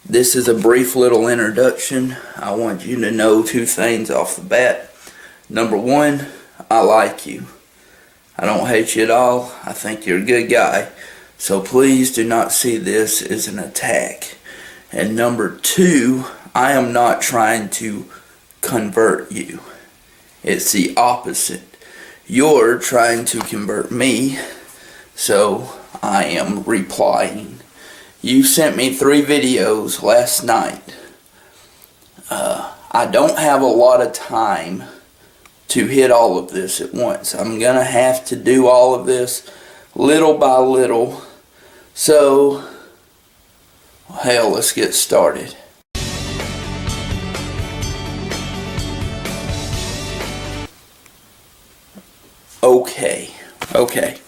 This is a brief little introduction. I want you to know two things off the bat. Number one, I like you. I don't hate you at all. I think you're a good guy. So please do not see this as an attack. And number two, I am not trying to convert you. It's the opposite. You're trying to convert me, so I am replying. You sent me 3 videos last night. I don't have a lot of time to hit all of this at once. I'm going to have to do all of this little by little. So, hell, let's get started. Okay.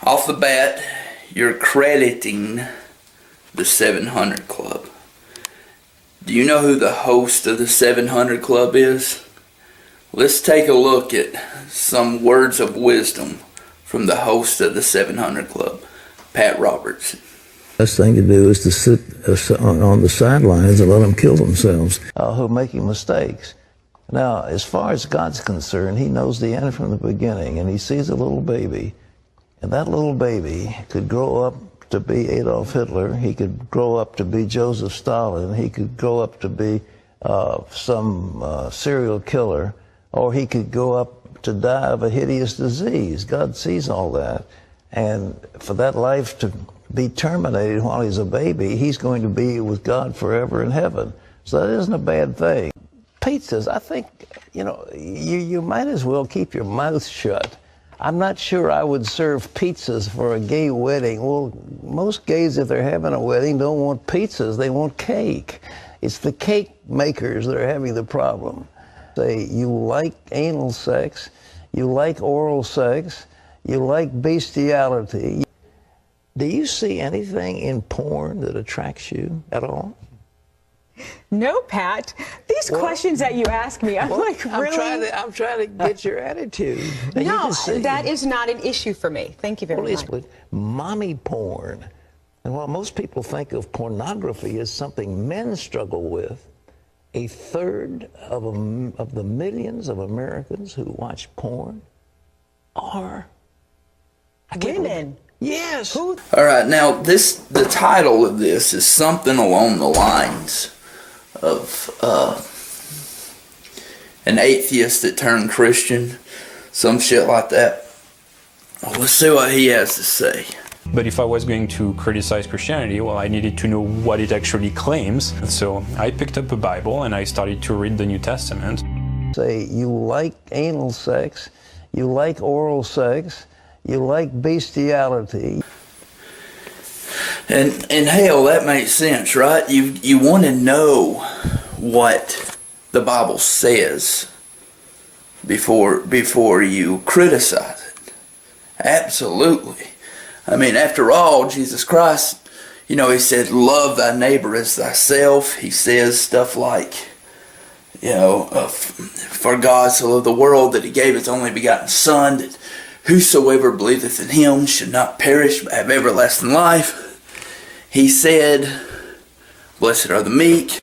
Off the bat, you're crediting the 700 Club. Do you know who the host of the 700 Club is? Let's take a look at some words of wisdom from the host of the 700 Club, Pat Robertson. Best thing to do is to sit on the sidelines and let them kill themselves. Who are making mistakes. Now, as far as God's concerned, He knows the end from the beginning, and He sees a little baby, and that little baby could grow up to be Adolf Hitler. He could grow up to be Joseph Stalin. He could grow up to be some serial killer, or he could go up to die of a hideous disease. God sees all that. And for that life to be terminated while he's a baby, he's going to be with God forever in heaven. So that isn't a bad thing. Pizzas, I think, you might as well keep your mouth shut. I'm not sure I would serve pizzas for a gay wedding. Well, most gays, if they're having a wedding, don't want pizzas. They want cake. It's the cake makers that are having the problem. Say you like anal sex, you like oral sex, you like bestiality. Do you see anything in porn that attracts you at all? No, Pat. These questions that you ask me, really? I'm trying to get your attitude. No, that is not an issue for me. Thank you very much. With mommy porn. And while most people think of pornography as something men struggle with, 1/3 of the millions of Americans who watch porn are women. Yes. All right, now the title of this is something along the lines of an atheist that turned Christian, some shit like that. Well, let's see what he has to say. But if I was going to criticize Christianity, well, I needed to know what it actually claims. So I picked up a Bible and I started to read the New Testament. Say you like anal sex, you like oral sex, you like bestiality. And hell, that makes sense, right? You want to know what the Bible says before you criticize it. Absolutely. I mean, after all, Jesus Christ, He said, love thy neighbor as thyself. He says stuff like, for God so loved the world that He gave His only begotten Son, that whosoever believeth in Him should not perish but have everlasting life. He said, blessed are the meek.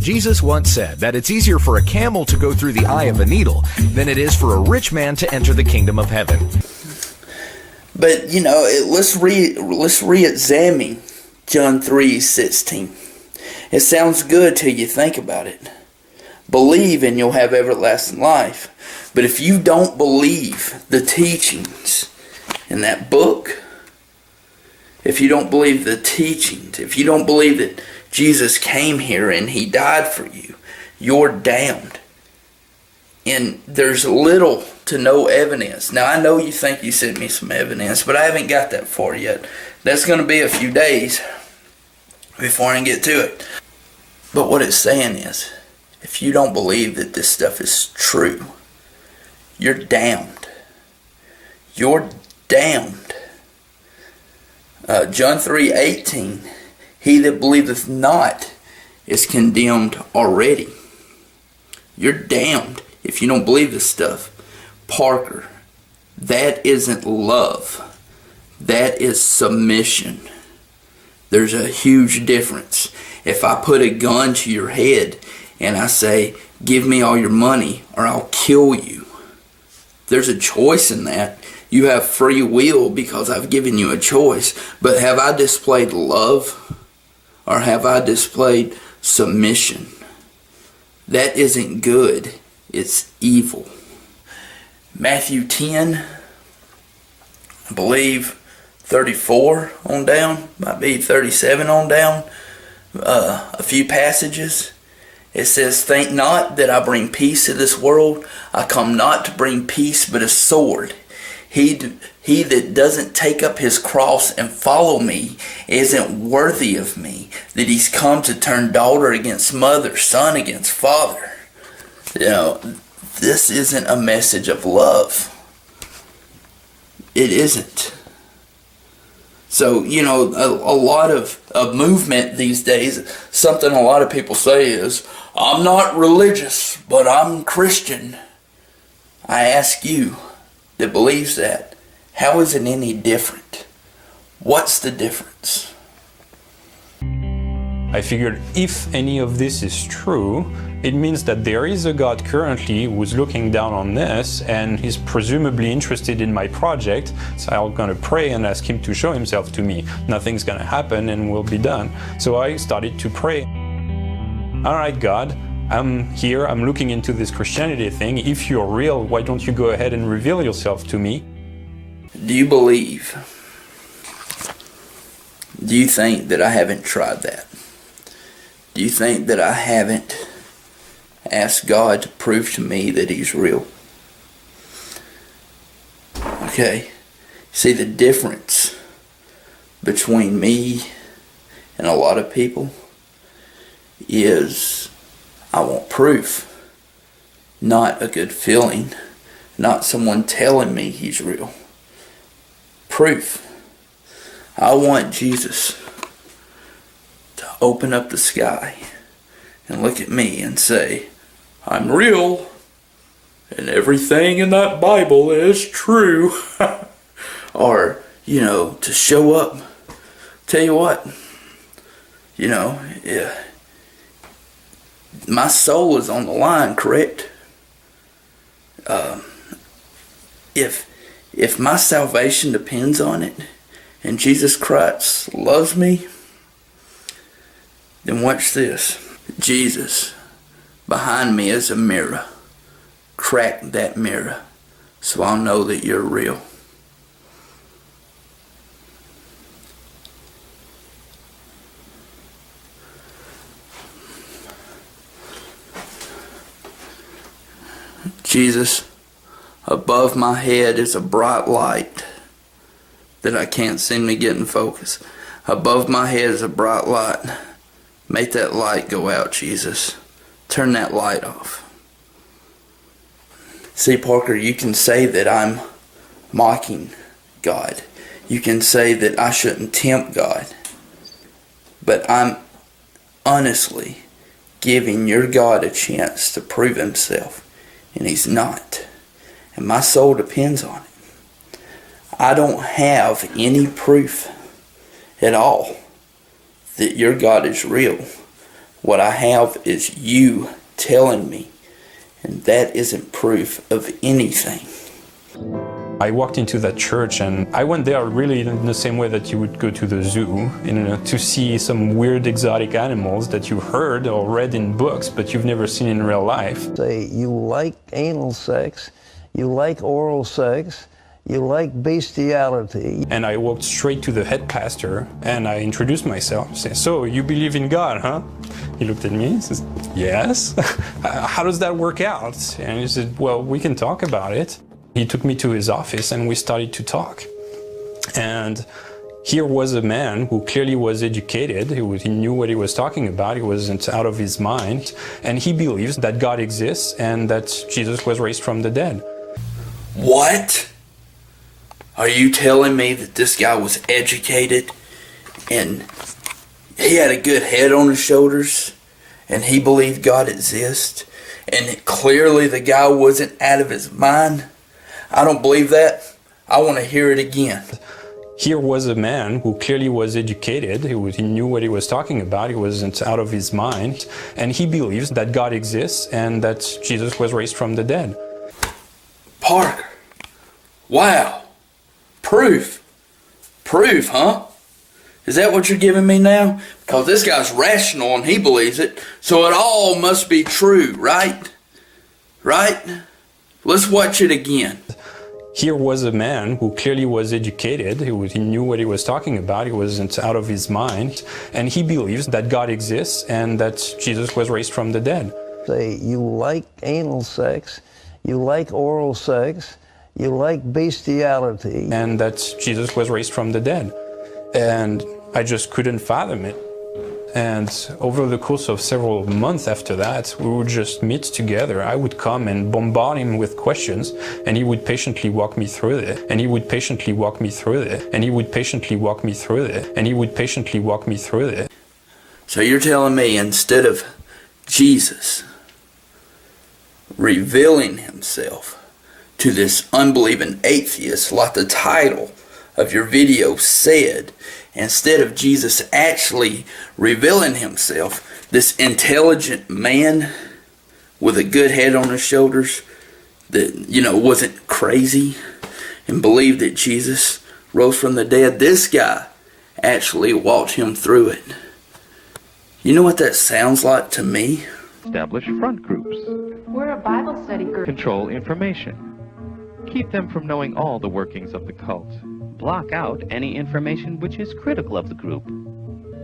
Jesus once said that it's easier for a camel to go through the eye of a needle than it is for a rich man to enter the kingdom of heaven. But, let's re-examine John 3:16. It sounds good till you think about it. Believe and you'll have everlasting life. But if you don't believe the teachings in that book, if you don't believe the teachings, if you don't believe that Jesus came here and He died for you, you're damned. And there's little to no evidence. Now, I know you think you sent me some evidence, but I haven't got that far yet. That's going to be a few days before I can get to it. But what it's saying is, if you don't believe that this stuff is true, you're damned. You're damned. John 3:18, he that believeth not is condemned already. You're damned if you don't believe this stuff. Parker, that isn't love. That is submission. There's a huge difference. If I put a gun to your head and I say, give me all your money or I'll kill you, there's a choice in that. You have free will because I've given you a choice. But have I displayed love or have I displayed submission? That isn't good. It's evil. Matthew 10, I believe 34 on down, might be 37 on down, a few passages. It says, think not that I bring peace to this world. I come not to bring peace, but a sword. He that doesn't take up his cross and follow me isn't worthy of me. That he's come to turn daughter against mother, son against father. You know, this isn't a message of love. It isn't. So, you know, a lot of movement these days, something a lot of people say is, I'm not religious, but I'm Christian. I ask you that believes that, how is it any different? What's the difference? I figured if any of this is true, it means that there is a God currently who's looking down on this and he's presumably interested in my project. So I'm going to pray and ask him to show himself to me. Nothing's going to happen and we'll be done. So I started to pray. All right, God, I'm here. I'm looking into this Christianity thing. If you're real, why don't you go ahead and reveal yourself to me? Do you believe? Do you think that I haven't tried that? Do you think that I haven't asked God to prove to me that he's real? Okay. See, the difference between me and a lot of people is I want proof, not a good feeling, not someone telling me he's real. Proof. I want Jesus to open up the sky and look at me and say, I'm real, and everything in that Bible is true. Or, you know, to show up. Tell you what, you know, yeah, my soul is on the line, correct? If my salvation depends on it, and Jesus Christ loves me, then watch this. Jesus, behind me is a mirror. Crack that mirror so I'll know that you're real. Jesus, above my head is a bright light that I can't seem to get in focus. Above my head is a bright light. Make that light go out, Jesus. Turn that light off. See, Parker, you can say that I'm mocking God. You can say that I shouldn't tempt God. But I'm honestly giving your God a chance to prove himself. And he's not. And my soul depends on it. I don't have any proof at all that your God is real. What I have is you telling me. And that isn't proof of anything. I walked into that church and I went there really in the same way that you would go to the zoo, to see some weird exotic animals that you heard or read in books but you've never seen in real life. Say you like anal sex, you like oral sex, you like bestiality. And I walked straight to the head pastor and I introduced myself. I said, so you believe in God, huh? He looked at me and says, yes. How does that work out? And he said, well, we can talk about it. He took me to his office and we started to talk. And here was a man who clearly was educated. He knew what he was talking about. He wasn't out of his mind. And he believes that God exists and that Jesus was raised from the dead. What? Are you telling me that this guy was educated and he had a good head on his shoulders and he believed God exists and clearly the guy wasn't out of his mind? I don't believe that. I want to hear it again. Here was a man who clearly was educated, he knew what he was talking about, he wasn't out of his mind, and he believes that God exists and that Jesus was raised from the dead. Parker. Wow. Proof. Proof, huh? Is that what you're giving me now? Because this guy's rational and he believes it, so it all must be true, right? Right? Let's watch it again. Here was a man who clearly was educated, he knew what he was talking about, he wasn't out of his mind, and he believes that God exists and that Jesus was raised from the dead. Say you like anal sex, you like oral sex, you like bestiality. And that Jesus was raised from the dead. And I just couldn't fathom it. And over the course of several months after that, we would just meet together. I would come and bombard him with questions, and he would patiently walk me through it. And he would patiently walk me through it. And he would patiently walk me through it. And he would patiently walk me through it. So you're telling me instead of Jesus revealing himself to this unbelieving atheist, like the title of your video said, instead of Jesus actually revealing himself, this intelligent man with a good head on his shoulders that, wasn't crazy and believed that Jesus rose from the dead, this guy actually walked him through it. You know what that sounds like to me? Establish front groups. We're a Bible study group. Control information. Keep them from knowing all the workings of the cult. Block out any information which is critical of the group.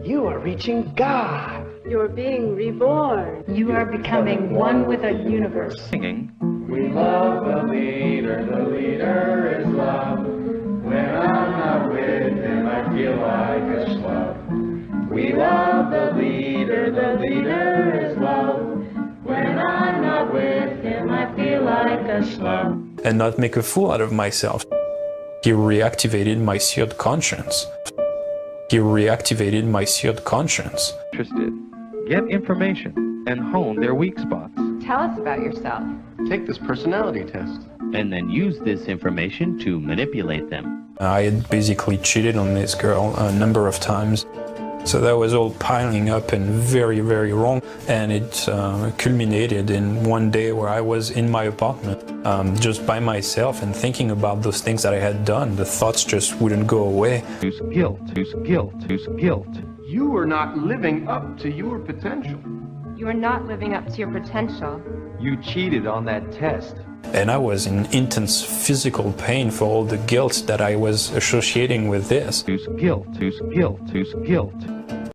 You are reaching God. You're being reborn. You are becoming one with a universe. Singing. We love the leader is love. When I'm not with him, I feel like a schlub. We love the leader is love. When I'm not with him, I feel like a schlub. And not make a fool out of myself. He reactivated my seared conscience. He reactivated my seared conscience. Interested. Get information and hone their weak spots. Tell us about yourself. Take this personality test. And then use this information to manipulate them. I had basically cheated on this girl a number of times. So that was all piling up and very, very wrong. And it culminated in one day where I was in my apartment, just by myself and thinking about those things that I had done. The thoughts just wouldn't go away. Who's guilt? Who's guilt? Who's guilt? You are not living up to your potential. You are not living up to your potential. You cheated on that test. And I was in intense physical pain for all the guilt that I was associating with this. Who's guilt? Who's guilt? Who's guilt?